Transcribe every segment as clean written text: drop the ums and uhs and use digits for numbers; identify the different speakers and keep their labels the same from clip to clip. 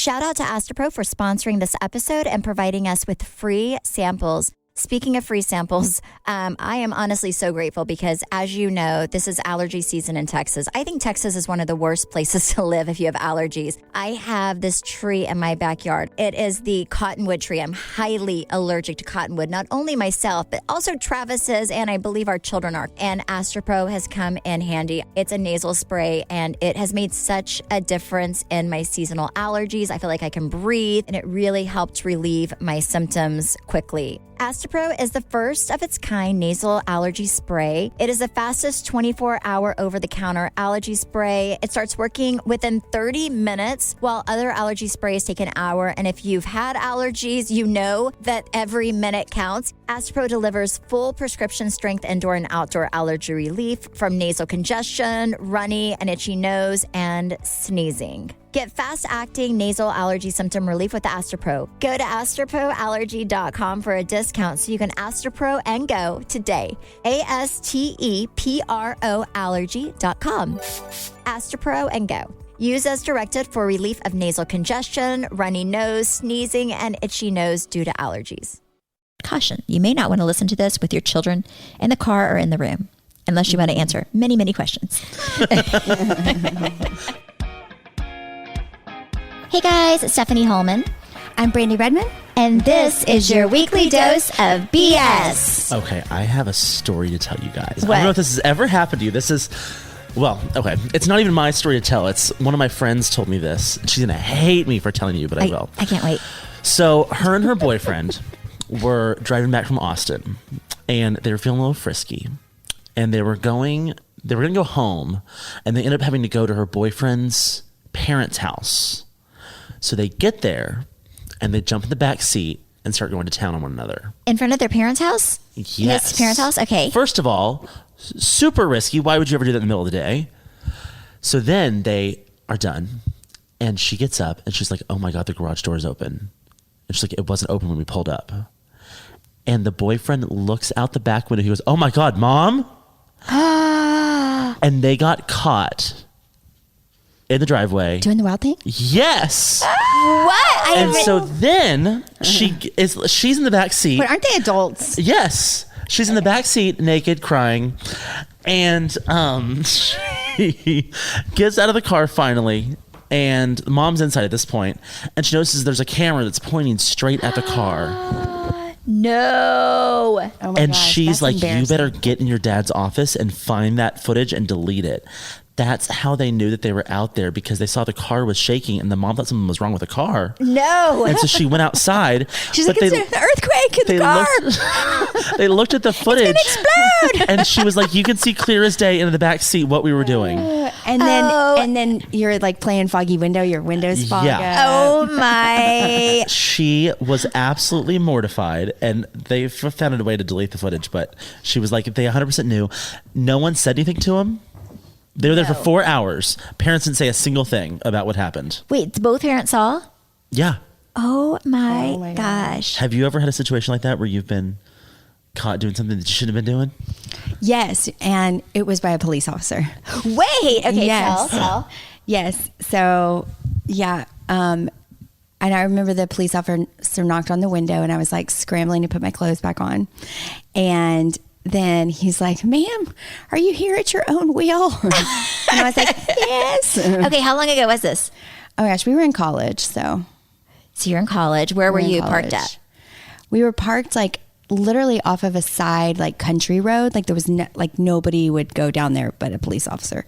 Speaker 1: Shout out to Astropro for sponsoring this episode and providing us with free samples. Speaking of free samples, I am honestly so grateful because, as you know, this is allergy season in Texas. I think Texas is one of the worst places to live if you have allergies. I have this tree in my backyard. It is the cottonwood tree. I'm highly allergic to cottonwood, not only myself, but also Travis is, and I believe our children are. And Astropro has come in handy. It's a nasal spray, and it has made such a difference in my seasonal allergies. I feel like I can breathe, and it really helped relieve my symptoms quickly. Astropro is the first of its kind nasal allergy spray. It is the fastest 24-hour over-the-counter allergy spray. It starts working within 30 minutes, while other allergy sprays take an hour. And if you've had allergies, you know that every minute counts. Astropro delivers full prescription strength indoor and outdoor allergy relief from nasal congestion, runny and itchy nose, and sneezing. Get fast-acting nasal allergy symptom relief with Astropro. Go to astroproallergy.com for a discount so you can Astropro and go today. ASTEPRO allergy.com. Astropro and go. Use as directed for relief of nasal congestion, runny nose, sneezing, and itchy nose due to allergies. Caution, you may not want to listen to this with your children in the car or in the room, unless you want to answer many, many questions. Hey guys, it's Stephanie Holman.
Speaker 2: I'm Brandy Redmond.
Speaker 1: And this is your weekly dose of BS.
Speaker 3: Okay, I have a story to tell you guys.
Speaker 1: What?
Speaker 3: I don't know if this has ever happened to you. This is, well, okay. It's not even my story to tell. It's one of my friends told me this. She's going to hate me for telling you, but I will.
Speaker 1: I can't wait.
Speaker 3: So her and her boyfriend were driving back from Austin, and they were feeling a little frisky. And they were going to go home, and they ended up having to go to her boyfriend's parents' house. So they get there, and they jump in the back seat and start going to town on one another.
Speaker 1: In front of their parents' house?
Speaker 3: Yes.
Speaker 1: His parents' house? Okay.
Speaker 3: First of all, super risky. Why would you ever do that in the middle of the day? So then they are done, and she gets up, and she's like, oh my God, the garage door is open. And she's like, it wasn't open when we pulled up. And the boyfriend looks out the back window. He goes, oh my God, Mom? And they got caught in the driveway.
Speaker 2: Doing the wild thing?
Speaker 3: Yes.
Speaker 1: What?
Speaker 3: And so then she's in the back seat.
Speaker 2: But aren't they adults?
Speaker 3: Yes. She's in the back seat, naked, crying. And she gets out of the car finally. And Mom's inside at this point. And she notices there's a camera that's pointing straight at the car.
Speaker 1: No.
Speaker 2: Oh my
Speaker 3: And
Speaker 2: gosh,
Speaker 3: she's
Speaker 2: that's
Speaker 3: like, you
Speaker 2: embarrassing.
Speaker 3: better get in your dad's office and find that footage and delete it. That's how they knew that they were out there, because they saw the car was shaking and the mom thought something was wrong with the car.
Speaker 1: No.
Speaker 3: And so she went outside.
Speaker 2: She's like, it's an earthquake in the car.
Speaker 3: They looked at the footage.
Speaker 1: It's gonna explode.
Speaker 3: And she was like, you can see clear as day in the back seat what we were doing.
Speaker 2: And then you're like playing foggy window. Your windows fog
Speaker 3: Yeah.
Speaker 2: up.
Speaker 1: Oh my.
Speaker 3: She was absolutely mortified, and they found a way to delete the footage, but she was like, they 100% knew. No one said anything to him. They were there for 4 hours. Parents didn't say a single thing about what happened.
Speaker 1: Wait, both parents saw?
Speaker 3: Yeah.
Speaker 1: Oh my,
Speaker 2: my
Speaker 1: gosh.
Speaker 3: Have you ever had a situation like that where you've been caught doing something that you shouldn't have been doing?
Speaker 2: Yes, and it was by a police officer.
Speaker 1: Wait. Okay,
Speaker 2: Yes.
Speaker 1: tell.
Speaker 2: Yes. So, yeah. And I remember the police officer knocked on the window, and I was like scrambling to put my clothes back on. And then he's like, ma'am, are you here at your own wheel? And I was like, yes.
Speaker 1: Okay, how long ago was this?
Speaker 2: Oh gosh, we were in college. So
Speaker 1: you're in college. Where were
Speaker 2: in
Speaker 1: you
Speaker 2: college.
Speaker 1: parked at?
Speaker 2: We were parked like literally off of a side, like country road. Like there was like nobody would go down there but a police officer.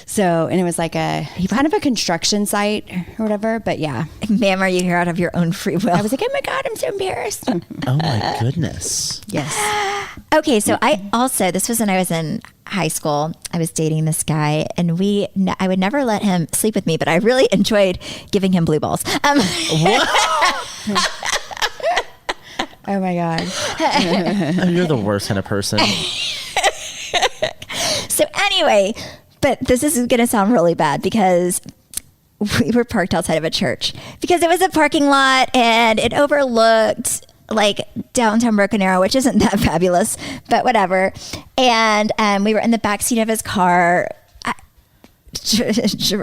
Speaker 2: So, and it was like kind of a construction site or whatever, but yeah.
Speaker 1: Ma'am, are you here out of your own free will?
Speaker 2: I was like, oh my God, I'm so embarrassed.
Speaker 3: Oh my goodness.
Speaker 2: Yes.
Speaker 1: Okay, so this was when I was in high school. I was dating this guy, and I would never let him sleep with me, but I really enjoyed giving him blue balls.
Speaker 3: What?
Speaker 2: Oh my God.
Speaker 3: Oh, you're the worst kind of person.
Speaker 1: So anyway, but this is going to sound really bad because we were parked outside of a church because it was a parking lot and it overlooked like downtown Broken Arrow, which isn't that fabulous, but whatever. And we were in the backseat of his car,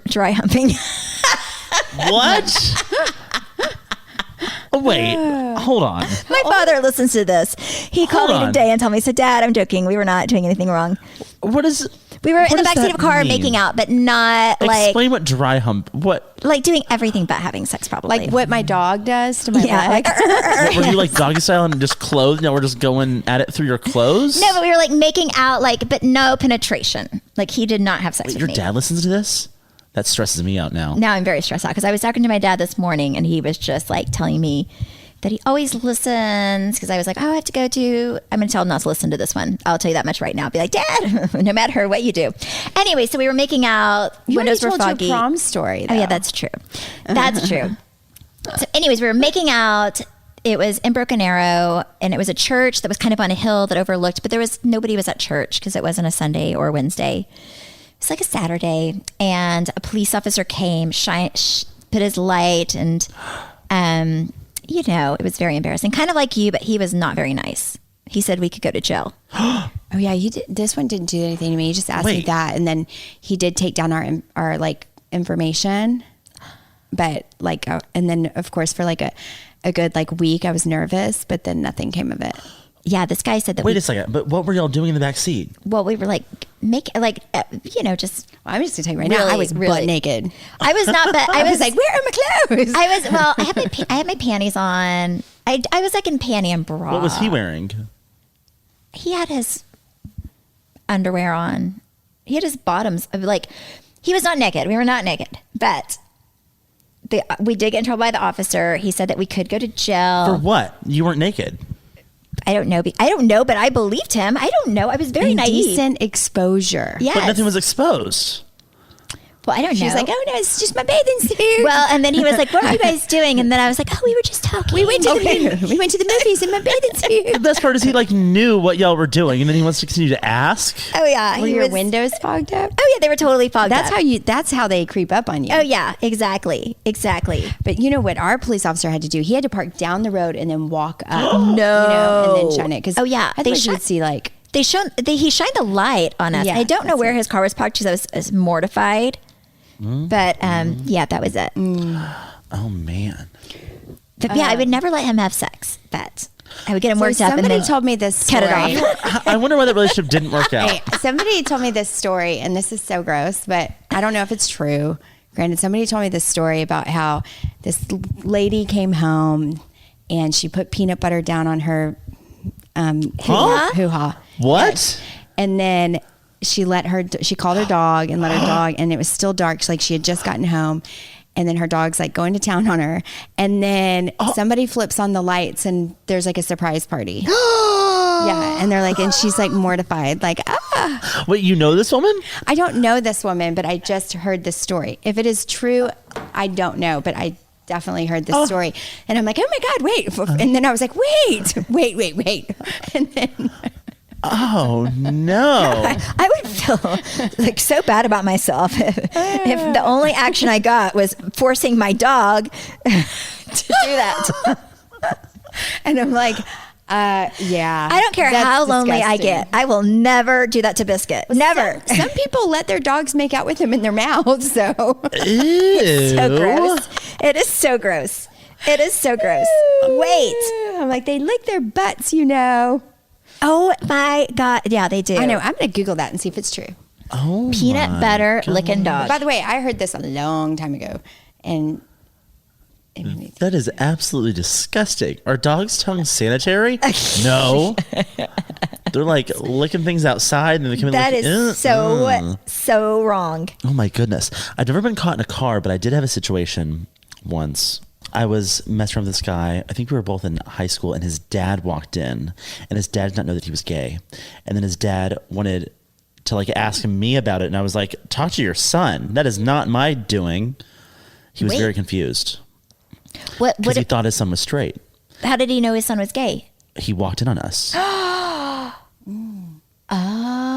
Speaker 1: dry humping.
Speaker 3: What? Wait, hold on.
Speaker 1: My father listens to this. He called me today and told me, so Dad, I'm joking. We were not doing anything wrong.
Speaker 3: What is...
Speaker 1: We were in the
Speaker 3: does
Speaker 1: backseat of a car
Speaker 3: mean?
Speaker 1: making out, but not
Speaker 3: Explain what dry hump... What?
Speaker 1: like doing everything but having sex, probably.
Speaker 2: Like what my dog does to my leg.
Speaker 3: What, were you like doggy style and just clothed? Now we're just going at it through your clothes?
Speaker 1: No, but we were like making out, like, but no penetration. Like he did not have sex with
Speaker 3: Your
Speaker 1: me.
Speaker 3: dad listens to this? That stresses me out now.
Speaker 1: Now I'm very stressed out because I was talking to my dad this morning and he was just like telling me that he always listens because I was like, oh, I have to go to, I'm going to tell him not to listen to this one. I'll tell you that much right now. Be like, Dad, no matter what you do. Anyway, so we were making out.
Speaker 2: You
Speaker 1: windows were
Speaker 2: told
Speaker 1: foggy.
Speaker 2: your prom story, though.
Speaker 1: Oh, yeah, that's true. That's true. So anyways, we were making out. It was in Broken Arrow and it was a church that was kind of on a hill that overlooked, but nobody was at church because it wasn't a Sunday or Wednesday. It's like a Saturday, and a police officer came, put his light, and it was very embarrassing. Kind of like you, but he was not very nice. He said we could go to jail.
Speaker 2: Oh yeah, you did. This one didn't do anything to me. He just asked me that, and then he did take down our like information. But like, and then of course for like a good like week, I was nervous, but then nothing came of it.
Speaker 1: Yeah, this guy said that.
Speaker 3: Wait a second, but what were y'all doing in the back seat?
Speaker 1: Well, we were like just.
Speaker 2: Well, I'm just gonna tell you right now, I was butt naked.
Speaker 1: I was not, but I was
Speaker 2: like, where are my clothes?
Speaker 1: I had my panties on. I was like in panty and bra.
Speaker 3: What was he wearing?
Speaker 1: He had his underwear on. He had his bottoms. Like, he was not naked. We were not naked, but we did get in trouble by the officer. He said that we could go to jail.
Speaker 3: For what? You weren't naked.
Speaker 1: I don't know, but I believed him. I don't know. I was very naive.
Speaker 2: Indecent exposure.
Speaker 1: Yes.
Speaker 3: But nothing was exposed.
Speaker 1: Well, I don't know.
Speaker 2: She's like, oh no, it's just my bathing suit.
Speaker 1: Well, and then he was like, what are you guys doing? And then I was like, oh, we were just talking.
Speaker 2: We went to the movies in my bathing suit.
Speaker 3: The best part is he like knew what y'all were doing, and then he wants to continue to ask.
Speaker 1: Oh yeah.
Speaker 2: Were your windows fogged up?
Speaker 1: Oh yeah, they were totally fogged up.
Speaker 2: That's how they creep up on you.
Speaker 1: Oh yeah, exactly.
Speaker 2: But you know what our police officer had to do? He had to park down the road and then walk up.
Speaker 1: No.
Speaker 2: And then shine it. Because otherwise you would see like
Speaker 1: he shined the light on us.
Speaker 2: Yeah,
Speaker 1: I don't know where his car was parked because I was mortified. But yeah, that was it.
Speaker 3: Oh man.
Speaker 1: But yeah, I would never let him have sex. But I would get him worked up and
Speaker 2: somebody
Speaker 1: then
Speaker 2: told me this story.
Speaker 1: cut it off.
Speaker 3: I wonder why that relationship didn't work out.
Speaker 2: Hey, somebody told me this story, and this is so gross, but I don't know if it's true. Granted, somebody told me this story about how this lady came home and she put peanut butter down on her hoo-ha.
Speaker 3: What?
Speaker 2: And then she called her dog and let her dog, and it was still dark. Like she had just gotten home, and then her dog's like going to town on her. And then somebody flips on the lights and there's like a surprise party. Yeah. And they're like, and she's like mortified, like,
Speaker 3: Wait, you know this woman?
Speaker 2: I don't know this woman, but I just heard this story. If it is true, I don't know, but I definitely heard this story. And I'm like, oh my God, wait. And then I was like, wait. And then
Speaker 3: Oh no.
Speaker 1: I would feel like so bad about myself if the only action I got was forcing my dog to do that.
Speaker 2: And I'm like, yeah.
Speaker 1: I don't care how lonely I get. I will never do that to Biscuit. Never.
Speaker 2: Some people let their dogs make out with them in their mouths. So
Speaker 3: Ew.
Speaker 1: So gross. It is so gross. It is so gross. Wait.
Speaker 2: I'm like, they lick their butts, you know.
Speaker 1: Oh my God. Yeah, they do.
Speaker 2: I know. I'm going to Google that and see if it's true.
Speaker 3: Oh,
Speaker 1: Peanut butter licking dog.
Speaker 2: By the way, I heard this a long time ago. And
Speaker 3: that is absolutely disgusting. Are dogs' tongues sanitary? No. They're like licking things outside and they come in.
Speaker 1: That is so wrong.
Speaker 3: Oh my goodness. I've never been caught in a car, but I did have a situation once. I was messing around with this guy. I think we were both in high school, and his dad walked in, and his dad did not know that he was gay. And then his dad wanted to like ask me about it, and I was like, talk to your son. That is not my doing. He was very confused. Because he thought his son was straight.
Speaker 1: How did he know his son was gay?
Speaker 3: He walked in on us.
Speaker 1: Oh.
Speaker 3: Yeah.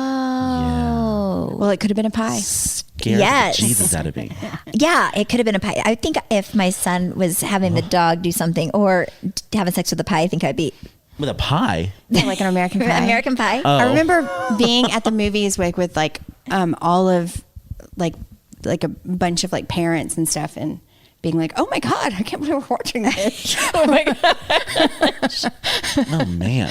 Speaker 2: Well, it could have been a pie.
Speaker 3: Scared the Jesus out of me.
Speaker 1: Yeah, it could have been a pie. I think if my son was having the dog do something or having sex with a pie, I think I'd be...
Speaker 3: With a pie?
Speaker 2: Yeah, like an American pie.
Speaker 1: American pie?
Speaker 3: Oh.
Speaker 2: I remember being at the movies with like all of like a bunch of like parents and stuff, and being like, oh my God, I can't believe we're watching this.
Speaker 1: Oh my gosh.
Speaker 3: Oh man.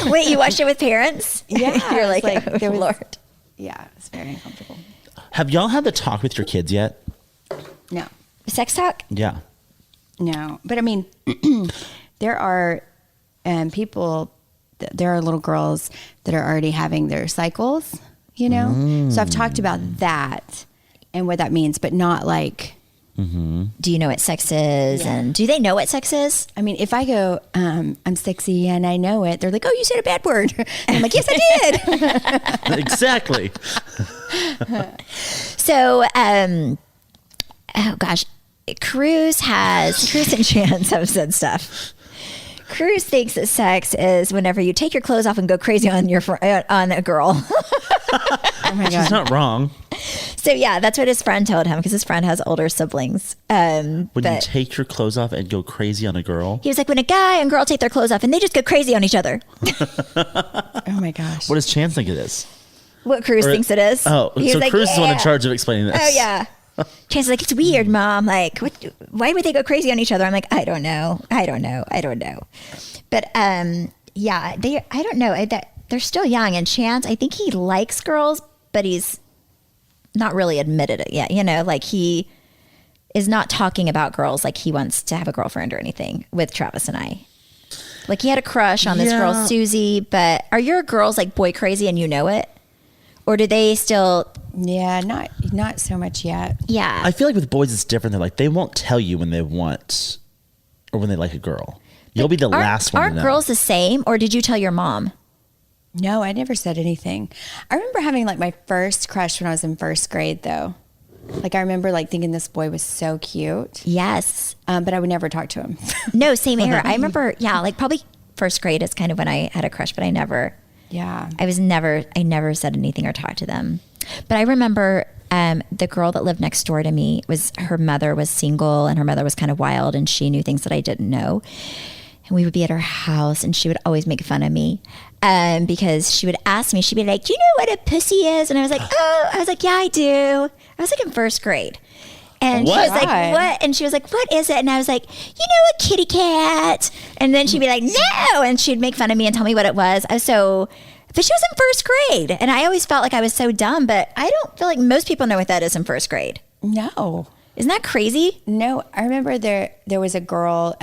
Speaker 1: Wait, you watched it with parents?
Speaker 2: Yeah.
Speaker 1: You're like,
Speaker 2: It's
Speaker 1: oh, Lord.
Speaker 2: Yeah, it's very uncomfortable.
Speaker 3: Have y'all had the talk with your kids yet?
Speaker 2: No.
Speaker 1: Sex talk?
Speaker 3: Yeah.
Speaker 2: No. But I mean, there are people, there are little girls that are already having their cycles, you know? So I've talked about that and what that means, but not like,
Speaker 1: do you know what sex is?
Speaker 2: Yeah.
Speaker 1: And do they know what sex is?
Speaker 2: I mean, if I go, I'm sexy and I know it, they're like, oh, you said a bad word. And I'm like, yes, I did.
Speaker 3: Exactly.
Speaker 1: So, oh gosh, Cruz and Chance have said stuff. Cruz thinks that sex is whenever you take your clothes off and go crazy on on a girl.
Speaker 2: Oh my God.
Speaker 3: She's not wrong.
Speaker 1: So yeah, that's what his friend told him because his friend has older siblings.
Speaker 3: When you take your clothes off and go crazy on a girl.
Speaker 1: He was like, when a guy and girl take their clothes off and they just go crazy on each other.
Speaker 2: Oh my gosh.
Speaker 3: What does Chance think it is?
Speaker 1: What Cruz thinks it is.
Speaker 3: Oh,
Speaker 1: He was
Speaker 3: so
Speaker 1: like,
Speaker 3: Cruz is the one in
Speaker 1: "Yeah."
Speaker 3: charge of explaining this.
Speaker 1: Oh yeah. Chance is like, it's weird, Mom. Like, why would they go crazy on each other? I'm like, I don't know. But yeah, I don't know. They're still young, and Chance, I think he likes girls, but he's not really admitted it yet. You know, like he is not talking about girls like he wants to have a girlfriend or anything with Travis and I. Like he had a crush on this girl, Susie, but are your girls like boy crazy and you know it? Or do they still?
Speaker 2: Yeah, not so much yet.
Speaker 1: Yeah.
Speaker 3: I feel like with boys it's different. They're like, they won't tell you when they want or when they like a girl. You'll be the last one to
Speaker 1: Aren't
Speaker 3: know.
Speaker 1: girls the same, or did you tell your mom?
Speaker 2: No, I never said anything. I remember having like my first crush when I was in first grade though. Like I remember like thinking this boy was so cute.
Speaker 1: Yes.
Speaker 2: But I would never talk to him.
Speaker 1: No, same era. I remember, yeah, like probably first grade is kind of when I had a crush, but I never said anything or talked to them. But I remember the girl that lived next door to me her mother was single and her mother was kind of wild and she knew things that I didn't know. And we would be at her house and she would always make fun of me because she would ask me, she'd be like, do you know what a pussy is? And I was like, yeah, I do. I was like in first grade. And she was like, what? And she was like, what is it? And I was like, you know, a kitty cat. And then she'd be like, no. And she'd make fun of me and tell me what it was. But she was in first grade. And I always felt like I was so dumb, but I don't feel like most people know what that is in first grade.
Speaker 2: No.
Speaker 1: Isn't that crazy?
Speaker 2: No, I remember there was a girl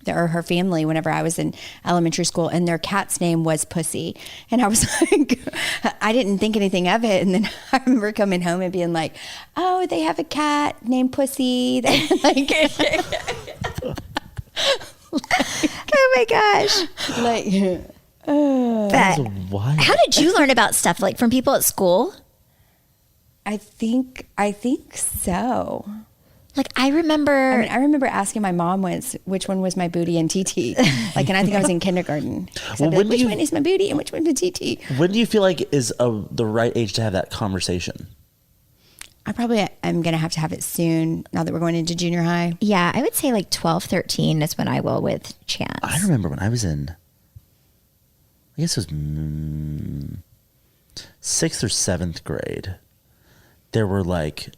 Speaker 2: or her family whenever I was in elementary school and their cat's name was Pussy. And I was like, I didn't think anything of it. And then I remember coming home and being like, oh, they have a cat named Pussy. Like,
Speaker 1: oh my gosh.
Speaker 2: like,
Speaker 3: That's wild.
Speaker 1: How did you learn about stuff like from people at school?
Speaker 2: I think so.
Speaker 1: Like I remember
Speaker 2: asking my mom once which one was my booty and TT. Like, and I think I was in kindergarten. So
Speaker 3: Well,
Speaker 2: which one is my booty and which one's my TT?
Speaker 3: When do you feel like is the right age to have that conversation?
Speaker 2: I probably am going to have it soon now that we're going into junior high.
Speaker 1: yeah, I would say like 12, 13 is when I will with Chance.
Speaker 3: I remember when I was in, I guess it was 6th or 7th grade. There were like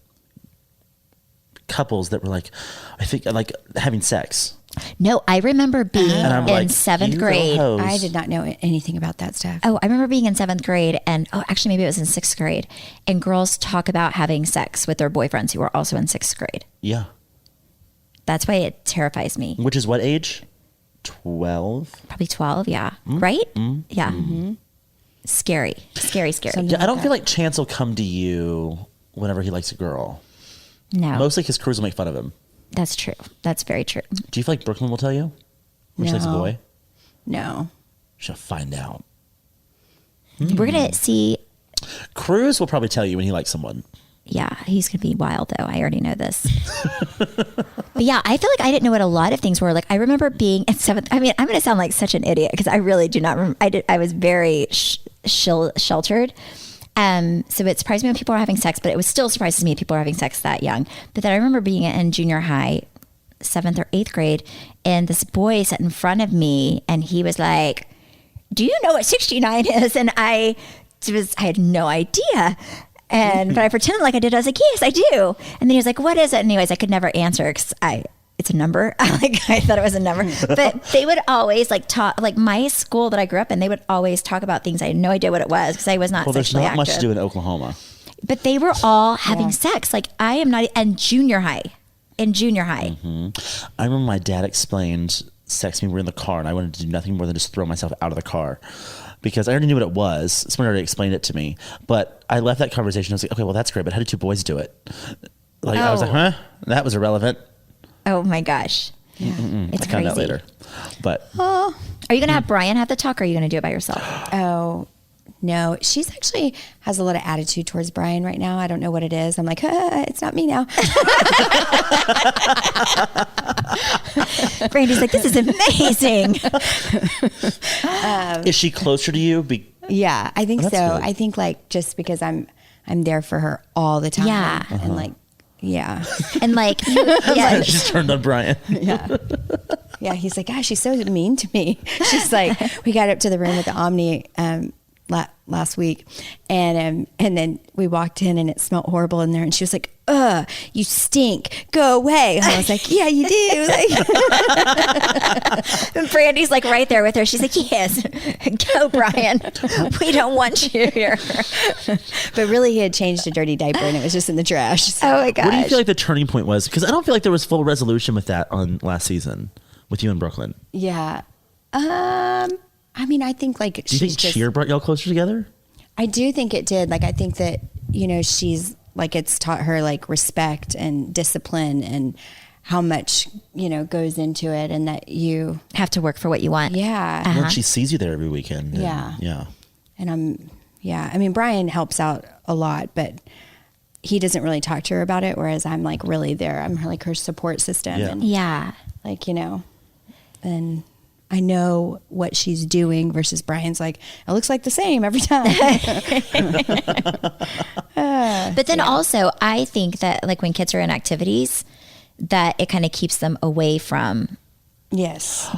Speaker 3: couples that were like, I think like having sex.
Speaker 1: No, I remember being
Speaker 3: And I'm
Speaker 1: in 7th grade.
Speaker 2: I did not know anything about that stuff.
Speaker 1: Oh, I remember being in 7th grade and actually maybe it was in 6th grade and girls talk about having sex with their boyfriends who were also in 6th grade.
Speaker 3: Yeah.
Speaker 1: That's why it terrifies me.
Speaker 3: Which is what age? 12?
Speaker 1: Probably 12, yeah. Right? Yeah. Scary. Scary.
Speaker 3: Yeah, I don't feel like Chance will come to you whenever he likes a girl.
Speaker 1: No.
Speaker 3: Mostly his crews will make fun of him.
Speaker 1: That's true. That's very true.
Speaker 3: Do you feel like Brooklyn will tell you when she likes a
Speaker 2: No.
Speaker 3: boy?
Speaker 2: No.
Speaker 3: She'll find out.
Speaker 1: We're going to see.
Speaker 3: Cruz will probably tell you when he likes someone.
Speaker 1: Yeah, he's going to be wild though. I already know this. But yeah, I feel like I didn't know what a lot of things were. Like I remember being in 7th. I mean, I'm going to sound like such an idiot because I really do not remember. I was very sheltered. So it surprised me when people were having sex, but it was still surprises me if people were having sex that young. But then I remember being in junior high, 7th or 8th grade, and this boy sat in front of me and he was like, do you know what 69 is? And I had no idea. But I pretended like I did. I was like, yes, I do. And then he was like, what is it? Anyways, I could never answer because it's a number. I thought it was a number. But they would always like talk, like my school that I grew up in, they would always talk about things I had no idea what it was because I was not sexually active.
Speaker 3: Well, there's not much to do in Oklahoma.
Speaker 1: But they were all having sex. Like I am not, and junior high. Mm-hmm.
Speaker 3: I remember my dad explained sex to me. We were in the car and I wanted to do nothing more than just throw myself out of the car because I already knew what it was. Someone already explained it to me. But I left that conversation. I was like, okay, well, that's great. But how did two boys do it? Like, I was like, huh? That was irrelevant.
Speaker 1: Oh my gosh. Yeah. It's
Speaker 3: I found out later. But
Speaker 1: are you going to have Brian have the talk or are you going to do it by yourself?
Speaker 2: Oh, no. She's actually has a lot of attitude towards Brian right now. I don't know what it is. I'm like, it's not me now.
Speaker 1: Brandy's like, this is amazing.
Speaker 3: Is she closer to you?
Speaker 2: Yeah, I think so.
Speaker 3: Good.
Speaker 2: I think like just because I'm there for her all the time.
Speaker 1: Yeah.
Speaker 2: And like, yeah.
Speaker 1: And like,
Speaker 3: She's turned on Brian.
Speaker 2: Yeah. Yeah. He's like, gosh, she's so mean to me. She's like, we got up to the room with the Omni last week, and then we walked in and it smelled horrible in there, and she was like, you stink, go away. And I was like, yeah, you do.
Speaker 1: And Brandy's like right there with her. She's like, yes, go Brian, we don't want you here.
Speaker 2: But really he had changed a dirty diaper and it was just in the trash. So.
Speaker 1: Oh my gosh.
Speaker 3: What do you feel like the turning point was? Because I don't feel like there was full resolution with that on last season with you in Brooklyn.
Speaker 2: Yeah. I mean, I think like
Speaker 3: do you think cheer brought y'all closer together?
Speaker 2: I do think it did. Like, I think that, she's like, it's taught her like respect and discipline and how much, goes into it and that you
Speaker 1: have to work for what you want.
Speaker 2: Yeah.
Speaker 3: Well, she sees you there every weekend. Yeah.
Speaker 2: And I mean, Brian helps out a lot, but he doesn't really talk to her about it. Whereas I'm like really there. I'm like her support system.
Speaker 3: Yeah.
Speaker 2: And like, and I know what she's doing versus Brian's like, it looks like the same every time.
Speaker 1: But then also, I think that like when kids are in activities, that it kind of keeps them away from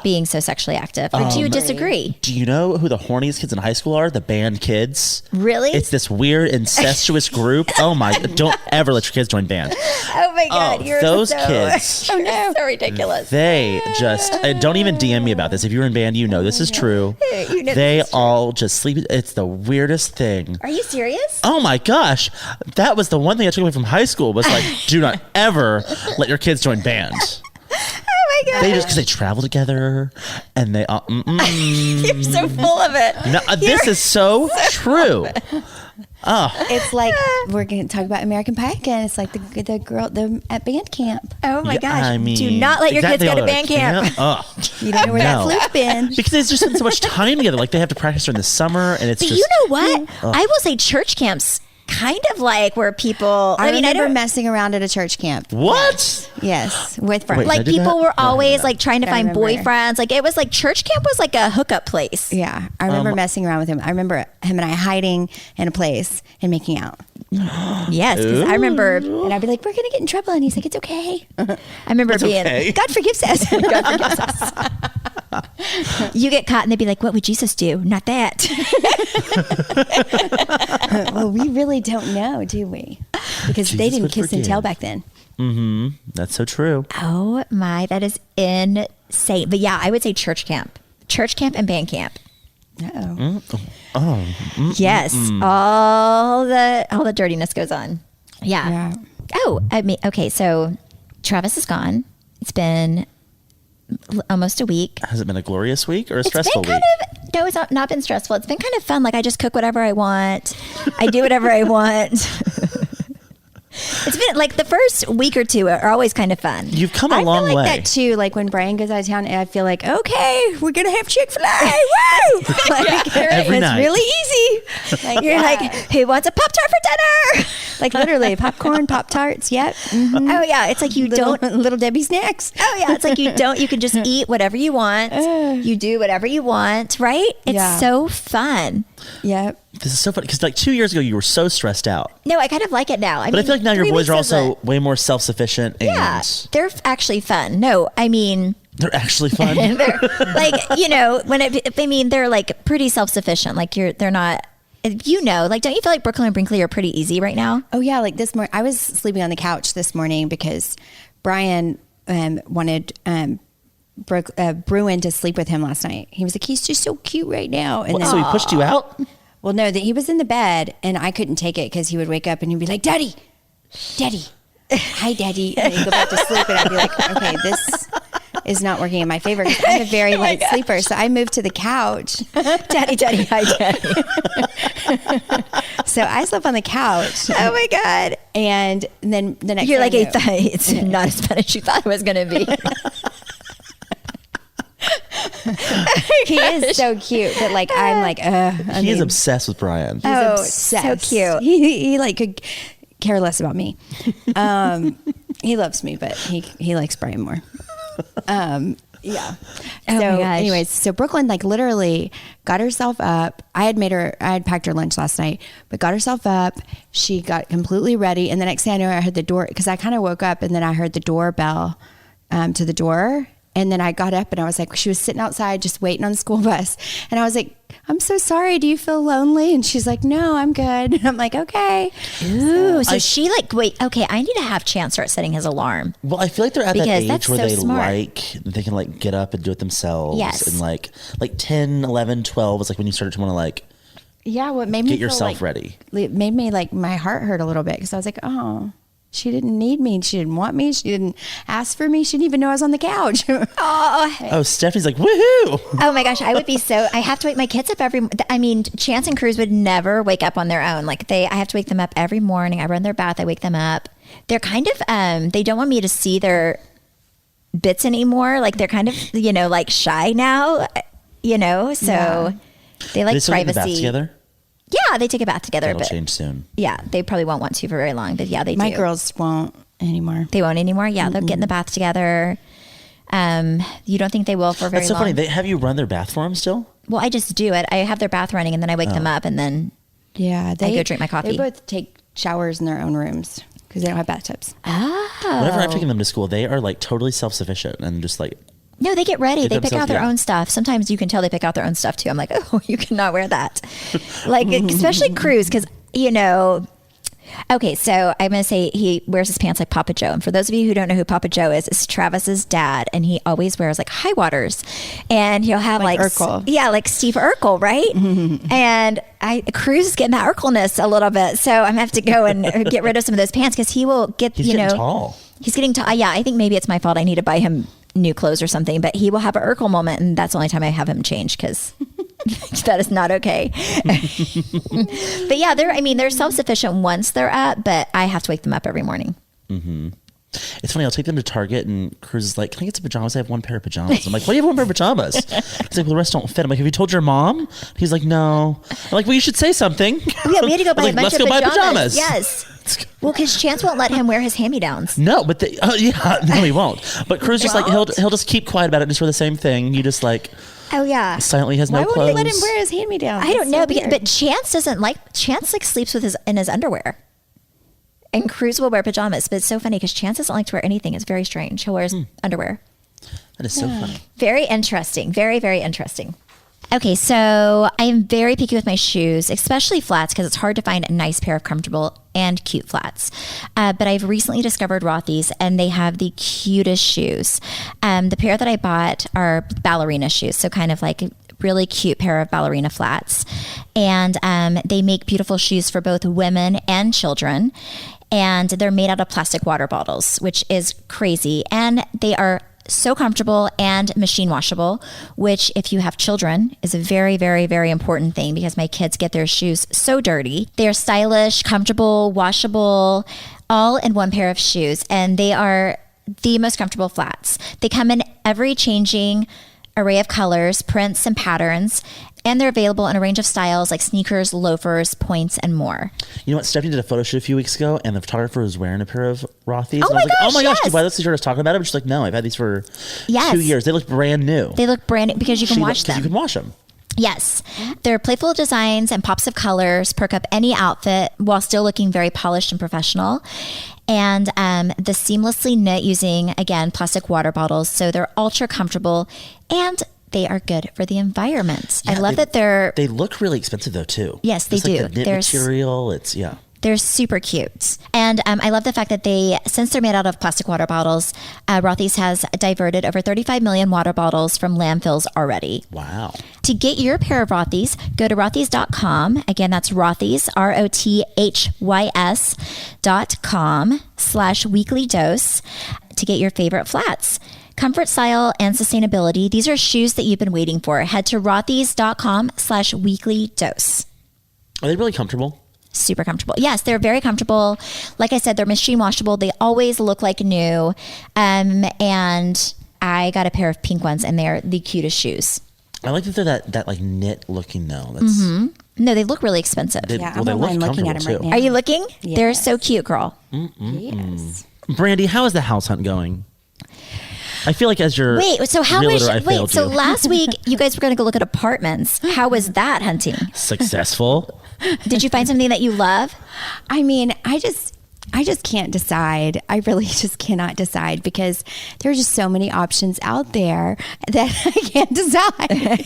Speaker 1: being so sexually active. Or do you disagree?
Speaker 3: Do you know who the horniest kids in high school are? The band kids.
Speaker 1: Really?
Speaker 3: It's this weird incestuous group. Oh my! Don't ever let your kids join band.
Speaker 1: Oh my God! You're
Speaker 3: those
Speaker 1: so,
Speaker 3: kids.
Speaker 1: Oh no! So ridiculous.
Speaker 3: They just don't even DM me about this. If you're in band, this is true. They all just sleep. It's the weirdest thing.
Speaker 1: Are you serious?
Speaker 3: Oh my gosh! That was the one thing I took away from high school was like, do not ever let your kids join band.
Speaker 1: Oh my God.
Speaker 3: They just because they travel together and they all.
Speaker 1: You're so full of it.
Speaker 3: No, this is so true.
Speaker 2: It's like we're going to talk about American Pie again. It's like the girl at band camp.
Speaker 1: Oh my gosh!
Speaker 3: I mean,
Speaker 1: do not let your kids go to band camp.
Speaker 2: You don't know where that fluke's been
Speaker 3: because they've just spent so much time together. Like they have to practice during the summer, and it's
Speaker 1: but
Speaker 3: just.
Speaker 1: You know what? I will say church camps. Kind of like where people.
Speaker 2: I remember messing around at a church camp.
Speaker 3: What?
Speaker 2: Yes, with friends.
Speaker 3: Wait,
Speaker 1: like people were always like trying to find
Speaker 2: remember.
Speaker 1: Boyfriends. Like it was like church camp was like a hookup place.
Speaker 2: Yeah, I remember messing around with him. I remember him and I hiding in a place and making out.
Speaker 1: Yes, because I remember,
Speaker 2: and I'd be like, "We're gonna get in trouble," and he's like, "It's okay."
Speaker 1: I remember being,
Speaker 3: okay.
Speaker 2: God forgives us.
Speaker 1: God forgives us. You get caught, and they'd be like, "What would Jesus do?" Not that.
Speaker 2: Well, we really don't know, do we? Because they didn't kiss and tell back then.
Speaker 3: Mm-hmm. That's so true.
Speaker 1: Oh my, that is insane. But yeah, I would say church camp and band camp. Yes, all the dirtiness goes on. Yeah. Oh, I mean, okay. So Travis is gone. It's been almost a week.
Speaker 3: Has it been a glorious week or a stressful week?
Speaker 1: No, it's not been stressful. It's been kind of fun. Like I just cook whatever I want. I do whatever I want. It's been like the first week or two are always kind of fun.
Speaker 3: You've come a long way.
Speaker 2: I feel like that too. Like when Brian goes out of town, I feel like, okay, we're gonna have Chick-fil-A. Woo! Like,
Speaker 3: Every
Speaker 2: it's
Speaker 3: night.
Speaker 2: really easy. Like,
Speaker 1: You're like, who wants a Pop-Tart for dinner?
Speaker 2: like literally popcorn, Pop-Tarts. Yep. Mm-hmm.
Speaker 1: Oh yeah, it's like you don't
Speaker 2: little Debbie snacks.
Speaker 1: Oh yeah, it's like you can just eat whatever you want. You do whatever you want, right? It's so fun.
Speaker 2: Yep.
Speaker 3: This is so funny because like 2 years ago you were so stressed out.
Speaker 1: No, I kind of like it now.
Speaker 3: But I feel like now your boys are also way more self-sufficient.
Speaker 1: Yeah, they're actually fun. No, I mean...
Speaker 3: They're actually fun.
Speaker 1: They're like, they're like pretty self-sufficient. Like they're not... You know, like, don't you feel like Brooklyn and Brinkley are pretty easy right now?
Speaker 2: Oh yeah, like this morning I was sleeping on the couch this morning because Brian wanted Bruin to sleep with him last night. He was like, he's just so cute right now. And
Speaker 3: So he pushed you out?
Speaker 2: well, no, that he was in the bed and I couldn't take it because he would wake up and he'd be like, Daddy, hi, Daddy. And he'd go back to sleep and I'd be like, okay, this is not working in my favor because I'm a very light sleeper. So I moved to the couch.
Speaker 1: Daddy, hi, Daddy.
Speaker 2: So I slept on the couch.
Speaker 1: Oh my God.
Speaker 2: And then the next
Speaker 1: You're like,
Speaker 2: thing I knew-
Speaker 1: it's not as bad as you thought it was going to be.
Speaker 2: he is so cute that like I'm like
Speaker 3: He is obsessed with Brian.
Speaker 1: Oh,
Speaker 2: obsessed.
Speaker 1: so cute.
Speaker 2: He like could care less about me. He loves me, but he likes Brian more. Yeah.
Speaker 1: Oh
Speaker 2: So
Speaker 1: my gosh.
Speaker 2: anyways, so Brooklyn like literally got herself up. I had packed her lunch last night, but got herself up. She got completely ready. And the next thing I know, I heard the door, because I kind of woke up and then I heard the doorbell to the door. And then I got up and I was like, she was sitting outside just waiting on the school bus. And I was like, I'm so sorry. Do you feel lonely? And she's like, no, I'm good. And I'm like, okay.
Speaker 1: Ooh, so she like, wait, okay, I need to have Chance start setting his alarm.
Speaker 3: Well, I feel like they're at that
Speaker 1: Because
Speaker 3: age
Speaker 1: that's
Speaker 3: where
Speaker 1: so
Speaker 3: they
Speaker 1: smart.
Speaker 3: they can like get up and do it themselves.
Speaker 1: Yes.
Speaker 3: And like 10, 11, 12 is like when you start to want to like
Speaker 2: Yeah, what made me
Speaker 3: get
Speaker 2: feel
Speaker 3: yourself
Speaker 2: like,
Speaker 3: ready.
Speaker 2: It made me like my heart hurt a little bit because I was like, oh, she didn't need me. She didn't want me. She didn't ask for me. She didn't even know I was on the couch.
Speaker 3: Oh, Stephanie's like, woohoo.
Speaker 1: Oh my gosh, I would be so, I have to wake my kids up Chance and Cruz would never wake up on their own. Like I have to wake them up every morning. I run their bath. I wake them up. They're kind of, they don't want me to see their bits anymore. Like they're kind of, like shy now, so
Speaker 2: Yeah.
Speaker 1: they like
Speaker 3: They still get in the bath
Speaker 1: privacy.
Speaker 3: together?
Speaker 1: Yeah, they take a bath together.
Speaker 3: That'll
Speaker 1: But
Speaker 3: change soon.
Speaker 1: yeah, they probably won't want to for very long, but yeah, they
Speaker 2: My
Speaker 1: do.
Speaker 2: girls won't anymore.
Speaker 1: They won't anymore. Yeah, they'll get in the bath together. You don't think they will for very
Speaker 3: That's so
Speaker 1: long?
Speaker 3: funny. Have you run their bath for them still?
Speaker 1: Well, I just do it. I have their bath running and then I wake them up and then
Speaker 2: Yeah, they
Speaker 1: go drink my coffee.
Speaker 2: They both take showers in their own rooms because they don't have bathtubs.
Speaker 3: Whenever I'm taking them to school, they are like totally self-sufficient and just like,
Speaker 1: no, they get ready.
Speaker 3: Get
Speaker 1: They pick
Speaker 3: themselves-
Speaker 1: out their
Speaker 3: yeah.
Speaker 1: own stuff. Sometimes you can tell they pick out their own stuff too. I'm like, oh, you cannot wear that. Like, especially Cruz, because, okay, so I'm going to say he wears his pants like Papa Joe. And for those of you who don't know who Papa Joe is, it's Travis's dad. And he always wears like high waters. And he'll have like
Speaker 2: Urkel.
Speaker 1: Yeah, like Steve Urkel, right? And Cruz is getting that Urkelness a little bit. So I'm going to have to go and get rid of some of those pants because he will get,
Speaker 3: he's getting tall.
Speaker 1: He's getting tall. Yeah, I think maybe it's my fault. I need to buy him new clothes or something, but he will have an Urkel moment, and that's the only time I have him change because that is not okay. But yeah, they're self-sufficient once they're up, but I have to wake them up every morning.
Speaker 3: It's funny. I'll take them to Target and Cruz is like, can I get some pajamas? I have one pair of pajamas. I'm like, why do you have one pair of pajamas? He's like, well, the rest don't fit. I'm like, have you told your mom? He's like, no. I'm like, well, you should say something.
Speaker 1: Yeah, we had to go
Speaker 3: I
Speaker 1: buy
Speaker 3: was
Speaker 1: a
Speaker 3: like,
Speaker 1: bunch
Speaker 3: let's
Speaker 1: of
Speaker 3: go buy
Speaker 1: pajamas.
Speaker 3: pajamas.
Speaker 1: Yes. Well, because Chance won't let him wear his hand-me-downs.
Speaker 3: No, but no, he won't. But Cruz just like he'll just keep quiet about it and just wear the same thing. You just like
Speaker 1: Oh yeah.
Speaker 3: silently has
Speaker 2: Why
Speaker 3: no
Speaker 2: won't
Speaker 3: clothes.
Speaker 2: they let him wear his hand-me-downs?
Speaker 1: I don't know,
Speaker 2: That's so weird.
Speaker 1: but Chance doesn't like. Chance like sleeps with in his underwear, and Cruz will wear pajamas. But it's so funny because Chance doesn't like to wear anything. It's very strange. He'll wear his underwear.
Speaker 3: That is so funny.
Speaker 1: Very interesting. Very, very interesting. Okay, so I'm very picky with my shoes, especially flats, because it's hard to find a nice pair of comfortable and cute flats. But I've recently discovered Rothy's, and they have the cutest shoes. The pair that I bought are ballerina shoes, so kind of like a really cute pair of ballerina flats. And they make beautiful shoes for both women and children. And they're made out of plastic water bottles, which is crazy. And they are so comfortable and machine washable, which if you have children is a very, very, very important thing because my kids get their shoes so dirty. They are stylish, comfortable, washable, all in one pair of shoes. And they are the most comfortable flats. They come in every changing array of colors, prints, and patterns. And they're available in a range of styles like sneakers, loafers, points, and more.
Speaker 3: You know what? Stephanie did a photo shoot a few weeks ago, and the photographer was wearing a pair of Rothy's.
Speaker 1: Oh
Speaker 3: and I was
Speaker 1: my
Speaker 3: like,
Speaker 1: gosh,
Speaker 3: oh my gosh, do you
Speaker 1: yes.
Speaker 3: buy those? She started talking about it. She's like, no, I've had these for
Speaker 1: Yes.
Speaker 3: 2 years. They look brand new.
Speaker 1: They look brand new because you can wash them.
Speaker 3: You can wash them.
Speaker 1: Yes. Their playful designs and pops of colors perk up any outfit while still looking very polished and professional. And the seamlessly knit using, again, plastic water bottles. So they're ultra comfortable and they are good for the environment. I
Speaker 3: Yeah,
Speaker 1: love that
Speaker 3: They look really expensive though too.
Speaker 1: Yes, they
Speaker 3: It's
Speaker 1: do.
Speaker 3: Like the knit material. It's
Speaker 1: They're super cute. And I love the fact that since they're made out of plastic water bottles, Rothy's has diverted over 35 million water bottles from landfills already.
Speaker 3: Wow.
Speaker 1: To get your pair of Rothy's, go to rothys.com. Again, that's Rothy's, ROTHYS.com/weekly dose to get your favorite flats. Comfort, style, and sustainability. These are shoes that you've been waiting for. Head to rothys.com/weekly dose.
Speaker 3: Are they really comfortable?
Speaker 1: Super comfortable. Yes, they're very comfortable. Like I said, they're machine washable. They always look like new. And I got a pair of pink ones, and they're the cutest shoes.
Speaker 3: I like that they're that like knit looking though. That's
Speaker 1: No, they look really expensive.
Speaker 3: they
Speaker 2: I'm
Speaker 3: look
Speaker 2: online looking
Speaker 3: comfortable
Speaker 2: at them right
Speaker 3: too.
Speaker 2: now.
Speaker 1: Are you looking?
Speaker 2: Yes.
Speaker 1: They're so cute, girl.
Speaker 2: Yes.
Speaker 3: Brandy, how is the house hunt going? I feel like as your
Speaker 1: Wait, so how
Speaker 3: realtor,
Speaker 1: was
Speaker 3: I failed
Speaker 1: so
Speaker 3: you.
Speaker 1: last week you guys were going to go look at apartments. How was that hunting?
Speaker 3: Successful.
Speaker 1: Did you find something that you love?
Speaker 2: I mean, I just can't decide. I really just cannot decide because there are just so many options out there that I can't decide.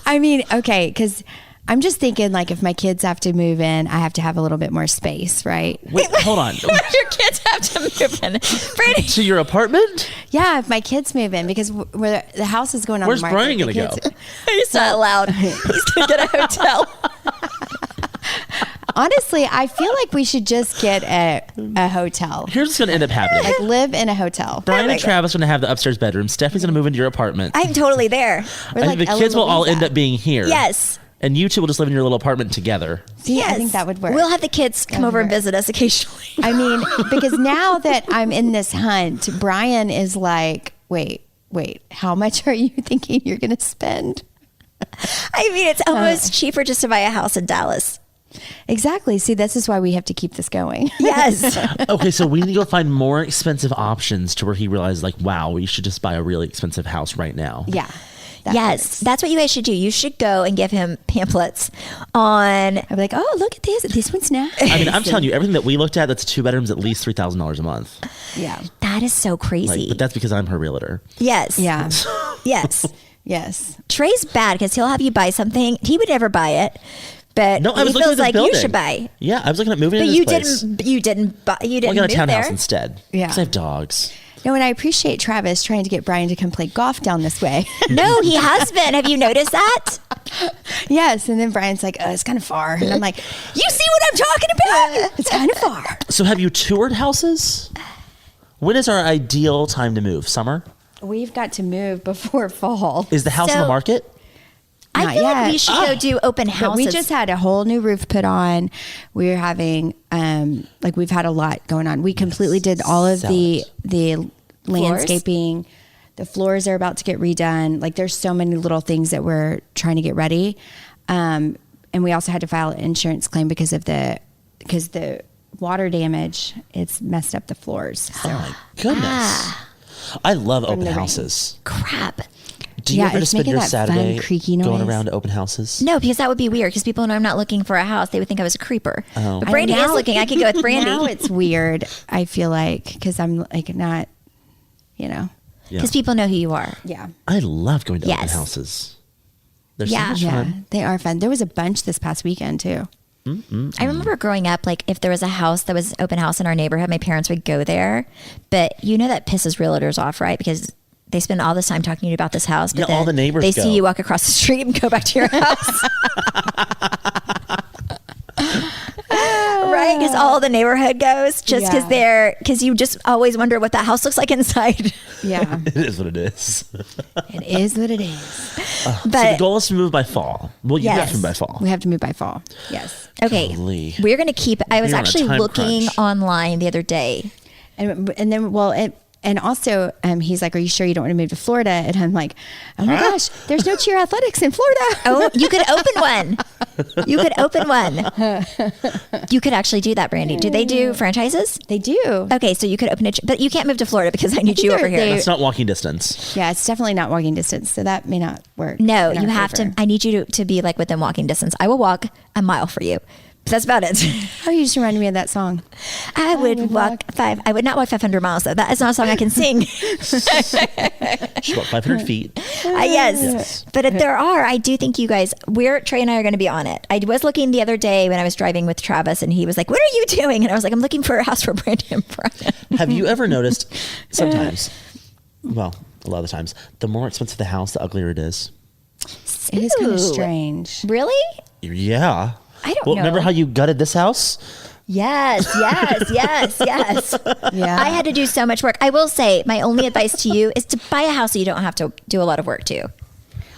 Speaker 2: I mean, okay, because I'm just thinking like if my kids have to move in, I have to have a little bit more space, right?
Speaker 3: Wait, hold on.
Speaker 1: Your kids have to move in. Brandy.
Speaker 3: To your apartment?
Speaker 2: Yeah, if my kids move in because where the house is going on
Speaker 3: Where's
Speaker 2: the market.
Speaker 3: Brian gonna
Speaker 2: the
Speaker 3: go?
Speaker 2: kids-
Speaker 1: He's not allowed. He's going to get a hotel.
Speaker 2: Honestly, I feel like we should just get a hotel.
Speaker 3: Here's what's gonna end up happening.
Speaker 2: Like live in a hotel.
Speaker 3: Brian and Travis are gonna have the upstairs bedroom. Stephanie's gonna move into your apartment.
Speaker 1: I'm totally there.
Speaker 2: We're
Speaker 3: I
Speaker 2: like
Speaker 3: think the
Speaker 2: Ella
Speaker 3: kids will all
Speaker 2: Louisa.
Speaker 3: end up being here.
Speaker 1: Yes.
Speaker 3: And you two will just live in your little apartment together.
Speaker 2: See, I think that would work.
Speaker 1: We'll have the kids come over and visit us occasionally.
Speaker 2: I mean, because now that I'm in this hunt, Brian is like, wait, how much are you thinking you're going to spend?
Speaker 1: I mean, it's almost cheaper just to buy a house in Dallas.
Speaker 2: Exactly. See, this is why we have to keep this going.
Speaker 1: Yes.
Speaker 3: Okay, so we need to go find more expensive options to where he realizes, like, wow, we should just buy a really expensive house right now.
Speaker 2: Yeah. that
Speaker 1: Yes.
Speaker 2: works.
Speaker 1: That's what you guys should do. You should go and give him pamphlets on.
Speaker 2: I'd be like, oh, look at this. This one's nice.
Speaker 3: I mean, I'm telling you, everything that we looked at that's 2 bedrooms, at least $3,000 a month.
Speaker 2: Yeah.
Speaker 1: That is so crazy.
Speaker 3: But that's because I'm her realtor.
Speaker 1: Yes.
Speaker 2: Yeah.
Speaker 1: Yes.
Speaker 2: Yes.
Speaker 1: Trey's bad because he'll have you buy something. He would never buy it, but
Speaker 3: No, I was
Speaker 1: he
Speaker 3: looking
Speaker 1: feels
Speaker 3: at this
Speaker 1: like
Speaker 3: building.
Speaker 1: you should buy.
Speaker 3: Yeah, I was looking at moving
Speaker 1: But
Speaker 3: into
Speaker 1: you
Speaker 3: this place.
Speaker 1: didn't. You didn't buy. You
Speaker 3: Well,
Speaker 1: didn't
Speaker 3: I got a
Speaker 1: move
Speaker 3: townhouse
Speaker 1: there.
Speaker 3: instead.
Speaker 2: Yeah.
Speaker 3: Because I have dogs.
Speaker 2: No, and I appreciate Travis trying to get Brian to come play golf down this way.
Speaker 1: No, he has been. Have you noticed that?
Speaker 2: Yes. And then Brian's like, it's kind of far. And I'm like, you see what I'm talking about? It's kind of far.
Speaker 3: So have you toured houses? When is our ideal time to move? Summer?
Speaker 2: We've got to move before fall.
Speaker 3: Is the house on
Speaker 1: So-
Speaker 3: the market?
Speaker 1: I
Speaker 2: Not
Speaker 1: feel like we
Speaker 2: yet.
Speaker 1: should go do open
Speaker 2: But
Speaker 1: houses.
Speaker 2: we just had a whole new roof put on. We're having like we've had a lot going on. We completely did all of
Speaker 3: Sell
Speaker 2: the landscaping. The floors are about to get redone. Like there's so many little things that we're trying to get ready. And we also had to file an insurance claim because the water damage. It's messed up the floors. So
Speaker 3: Oh my goodness. I love open
Speaker 2: the rain.
Speaker 3: houses.
Speaker 1: crap.
Speaker 3: Do you
Speaker 2: Yeah,
Speaker 3: ever
Speaker 2: it's
Speaker 3: just spend
Speaker 2: making
Speaker 3: your
Speaker 2: that fun
Speaker 3: Saturday
Speaker 2: creaky
Speaker 3: going
Speaker 2: noise.
Speaker 3: around to open houses?
Speaker 1: No, because that would be weird. Because people know I'm not looking for a house. They would think I was a creeper.
Speaker 3: Oh.
Speaker 1: But Brandy is looking. I could go with Brandy.
Speaker 2: Now it's weird. I feel like because I'm like not,
Speaker 3: Yeah.
Speaker 1: Because people know who you are.
Speaker 2: yeah.
Speaker 3: I love going to open
Speaker 1: Yes.
Speaker 3: houses. They're
Speaker 1: Yeah.
Speaker 3: so much
Speaker 2: Yeah,
Speaker 3: fun.
Speaker 2: they are fun. There was a bunch this past weekend too.
Speaker 1: I remember growing up, like if there was a house that was open house in our neighborhood, my parents would go there. But you know that pisses realtors off, right? Because they spend all this time talking to you about this house. But
Speaker 3: Yeah, all
Speaker 1: then
Speaker 3: the neighbors
Speaker 1: They
Speaker 3: go.
Speaker 1: see you walk across the street and go back to your house. Right? Because all the neighborhood goes just because
Speaker 2: Yeah.
Speaker 1: because you just always wonder what that house looks like inside.
Speaker 2: Yeah,
Speaker 3: It is what it is.
Speaker 2: it is what it is.
Speaker 3: So the
Speaker 1: But
Speaker 3: goal is to move by fall. Well, you have
Speaker 1: Yes.
Speaker 3: to move by fall.
Speaker 2: We have to move by fall. Yes,
Speaker 1: okay,
Speaker 3: Golly.
Speaker 1: we're going to keep, I was
Speaker 3: We're on a
Speaker 1: actually
Speaker 3: time
Speaker 1: looking
Speaker 3: crunch.
Speaker 1: online the other day.
Speaker 2: and then and also he's like, "Are you sure you don't want to move to Florida?" And I'm like, "Oh my gosh, there's no cheer athletics in Florida."
Speaker 1: Oh, you could open one. You could open one. You could actually do that, Brandy. Do they do franchises?
Speaker 2: They do.
Speaker 1: Okay, so you could open it, but you can't move to Florida because I need you over here.
Speaker 3: That's not walking distance.
Speaker 2: Yeah, it's definitely not walking distance, so that may not work.
Speaker 1: No,
Speaker 2: in our
Speaker 1: you have
Speaker 2: favor.
Speaker 1: to. I need you to be like within walking distance. I will walk a mile for you, That's about it.
Speaker 2: Oh, you just reminded me of that song.
Speaker 1: I would not walk 500 miles though. That is not a song I can sing.
Speaker 3: She walked 500 feet.
Speaker 1: Yes. But if there are, I do think you guys, Trey and I are going to be on it. I was looking the other day when I was driving with Travis and he was like, what are you doing? And I was like, I'm looking for a house for Brandy and Brian.
Speaker 3: Have you ever noticed sometimes, well, a lot of the times, the more expensive the house, the uglier it is?
Speaker 2: It is kind
Speaker 1: Ooh.
Speaker 2: of strange.
Speaker 1: Really?
Speaker 3: Yeah.
Speaker 1: I don't
Speaker 3: Well,
Speaker 1: know.
Speaker 3: remember how you gutted this house?
Speaker 1: Yes.
Speaker 2: Yeah.
Speaker 1: I had to do so much work. I will say my only advice to you is to buy a house so you don't have to do a lot of work to.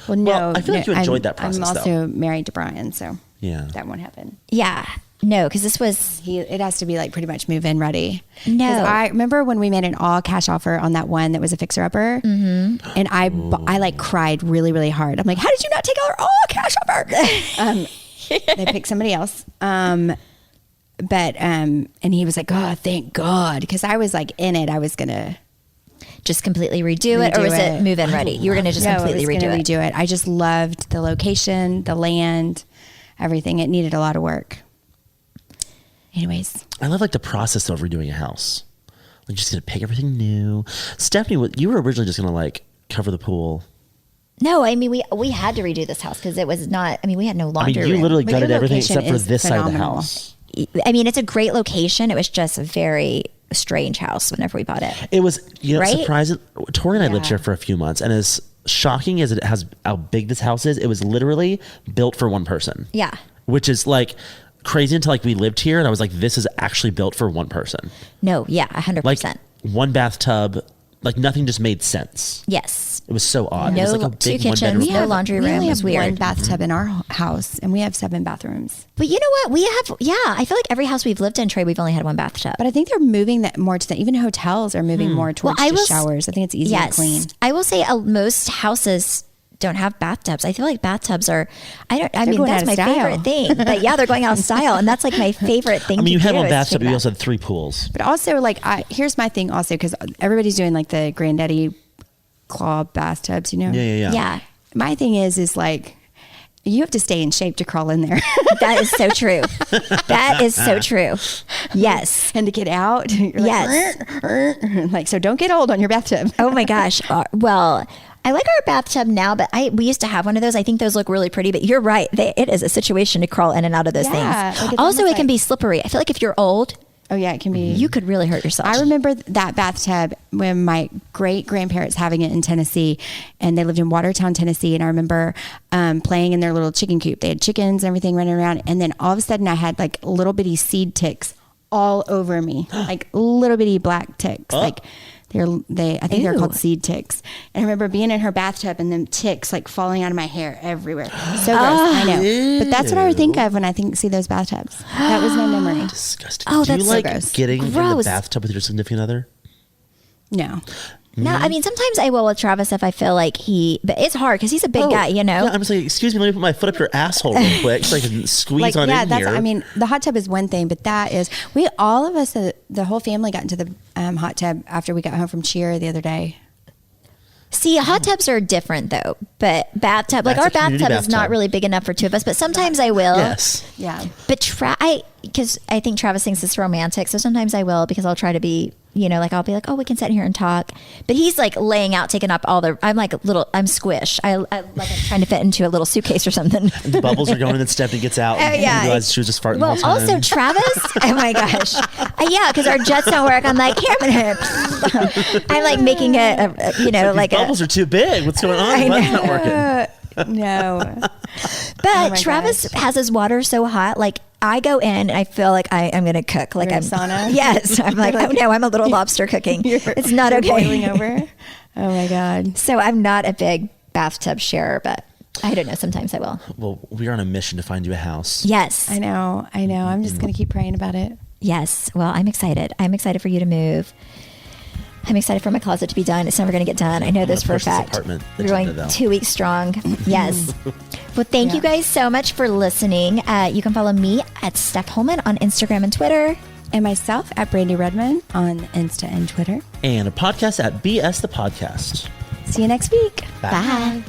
Speaker 2: Well, no.
Speaker 3: Well, I feel like you enjoyed that process,
Speaker 2: I'm also married to Brian, so
Speaker 3: Yeah.
Speaker 2: that won't happen.
Speaker 1: Yeah. No, because this was,
Speaker 2: It has to be like pretty much move in ready.
Speaker 1: No.
Speaker 2: 'Cause I remember when we made an all cash offer on that one that was a fixer upper, and I like cried really, really hard. I'm like, how did you not take our all cash offer? They picked somebody else. And he was like, oh, thank God. Because I was like in it. I was going to
Speaker 1: just completely redo it, or was it move in ready? You were going to just completely
Speaker 2: redo it. I just loved the location, the land, everything. It needed a lot of work. Anyways.
Speaker 3: I love like the process of redoing a house. Like just gonna pick everything new. Stephanie, you were originally just gonna like cover the pool.
Speaker 1: No, I mean, we had to redo this house because it was not, I mean, we had no
Speaker 3: I mean,
Speaker 1: laundry
Speaker 3: you
Speaker 1: room.
Speaker 3: literally
Speaker 2: But
Speaker 3: gutted
Speaker 2: your
Speaker 3: everything
Speaker 2: location
Speaker 3: except for
Speaker 2: is
Speaker 3: this side of the
Speaker 2: phenomenal.
Speaker 3: house.
Speaker 1: I mean, it's a great location. It was just a very strange house whenever we bought it.
Speaker 3: It was,
Speaker 1: Right?
Speaker 3: surprising. Tori and I lived
Speaker 2: Yeah.
Speaker 3: here for a few months, and as shocking as it has how big this house is, it was literally built for one person.
Speaker 1: Yeah.
Speaker 3: Which is like crazy until like we lived here, and I was like, this is actually built for one person.
Speaker 1: No, yeah, 100%.
Speaker 3: Like one bathtub, like nothing just made sense.
Speaker 1: Yes.
Speaker 3: It was so odd.
Speaker 1: No,
Speaker 3: it was like a
Speaker 1: two
Speaker 3: big
Speaker 1: kitchens,
Speaker 3: one bedroom.
Speaker 1: no laundry
Speaker 2: We
Speaker 1: room.
Speaker 2: only
Speaker 1: It was
Speaker 2: have one
Speaker 1: weird.
Speaker 2: bathtub in our house, and we have 7 bathrooms.
Speaker 1: But you know what? We have, I feel like every house we've lived in, Trey, we've only had one bathtub.
Speaker 2: But I think they're moving that more to that. Even hotels are moving more towards just showers. I think it's easier to clean.
Speaker 1: I will say most houses don't have bathtubs. I feel like bathtubs are, I mean,
Speaker 2: going
Speaker 1: that's
Speaker 2: out
Speaker 1: my
Speaker 2: of style.
Speaker 1: favorite thing. But yeah, they're going out of style. And that's like my favorite thing
Speaker 3: I mean, you
Speaker 1: to
Speaker 3: had
Speaker 1: do
Speaker 3: one
Speaker 1: is take
Speaker 3: bathtub,
Speaker 1: a
Speaker 3: but you
Speaker 1: bath.
Speaker 3: also had 3 pools.
Speaker 2: But also, like, here's my thing also, because everybody's doing like the granddaddy claw bathtubs, you know?
Speaker 3: Yeah.
Speaker 1: Yeah.
Speaker 2: My thing is like, you have to stay in shape to crawl in there.
Speaker 1: That is so true. That is so true. Yes.
Speaker 2: And to get out, you're
Speaker 1: Yes.
Speaker 2: like, so don't get old on your bathtub.
Speaker 1: Oh my gosh. Well, I like our bathtub now, but we used to have one of those. I think those look really pretty, but you're right. It is a situation to crawl in and out of those
Speaker 2: Yeah,
Speaker 1: things.
Speaker 2: like it's
Speaker 1: Also, it
Speaker 2: almost
Speaker 1: can
Speaker 2: like-
Speaker 1: be slippery. I feel like if you're old,
Speaker 2: Oh yeah, it can be.
Speaker 1: you could really hurt yourself.
Speaker 2: I remember that bathtub when my great grandparents having it in Tennessee, and they lived in Watertown, Tennessee. And I remember playing in their little chicken coop. They had chickens and everything running around. And then all of a sudden, I had like little bitty seed ticks all over me, like little bitty black ticks. Like I think they're called seed ticks. And I remember being in her bathtub and them ticks like falling out of my hair everywhere. So gross. I know, but that's what I would think of when I see those bathtubs. That was my memory.
Speaker 3: Disgusting.
Speaker 1: Oh,
Speaker 3: Do you
Speaker 1: that's so
Speaker 3: like
Speaker 2: gross.
Speaker 3: getting in the
Speaker 1: Gross.
Speaker 3: bathtub with your significant other?
Speaker 2: No.
Speaker 1: No, I mean, sometimes I will with Travis if I feel like but it's hard because he's a big guy, you know?
Speaker 3: Yeah, I'm just like, excuse me, let me put my foot up your asshole real quick so I can squeeze on in here.
Speaker 2: I mean, the hot tub is one thing, but all of us, the whole family got into the hot tub after we got home from cheer the other day.
Speaker 1: See, hot tubs are different though, but bathtub, like
Speaker 3: That's
Speaker 1: our
Speaker 3: a community
Speaker 1: bathtub is not
Speaker 3: bathtub.
Speaker 1: really big enough for 2 of us, but sometimes I will.
Speaker 3: Yes.
Speaker 2: Yeah.
Speaker 1: But because I think Travis thinks it's romantic, so sometimes I will because I'll try to be, like I'll be like, oh, we can sit here and talk. But he's like laying out, taking up I'm like I'm squish. I like I'm trying to fit into a little suitcase or something.
Speaker 3: And the bubbles are going and Stephanie gets out and
Speaker 1: yeah.
Speaker 3: you realize she was just farting
Speaker 1: Well,
Speaker 3: the whole time.
Speaker 1: also Travis, oh my gosh. Yeah, because our jets don't work. I'm like, here, I'm like making
Speaker 3: These bubbles are too big. What's going on? Why is not working?
Speaker 2: No.
Speaker 1: But
Speaker 2: my
Speaker 1: Travis has his water so hot, like I go in and I feel like I'm going to cook. Like
Speaker 2: You're
Speaker 1: I'm
Speaker 2: a sauna?
Speaker 1: Yes. I'm like, oh no, I'm a little lobster cooking. It's not
Speaker 2: You're
Speaker 1: okay.
Speaker 2: boiling over. Oh my God.
Speaker 1: So I'm not a big bathtub sharer, but I don't know. Sometimes I will.
Speaker 3: Well, we are on a mission to find you a house.
Speaker 1: Yes.
Speaker 2: I know. I'm just going to keep praying about it.
Speaker 1: Yes. Well, I'm excited. I'm excited for you to move. I'm excited for my closet to be done. It's never going to get done. I know this for a
Speaker 3: push this
Speaker 1: fact.
Speaker 3: apartment
Speaker 1: We're going
Speaker 3: agenda, though.
Speaker 1: 2 weeks strong. Yes. Well, thank you guys so much for listening. You can follow me at Steph Holman on Instagram and Twitter.
Speaker 2: And myself at Brandy Redmond on Insta and Twitter.
Speaker 3: And a podcast at BS the Podcast.
Speaker 2: See you next week.
Speaker 1: Bye.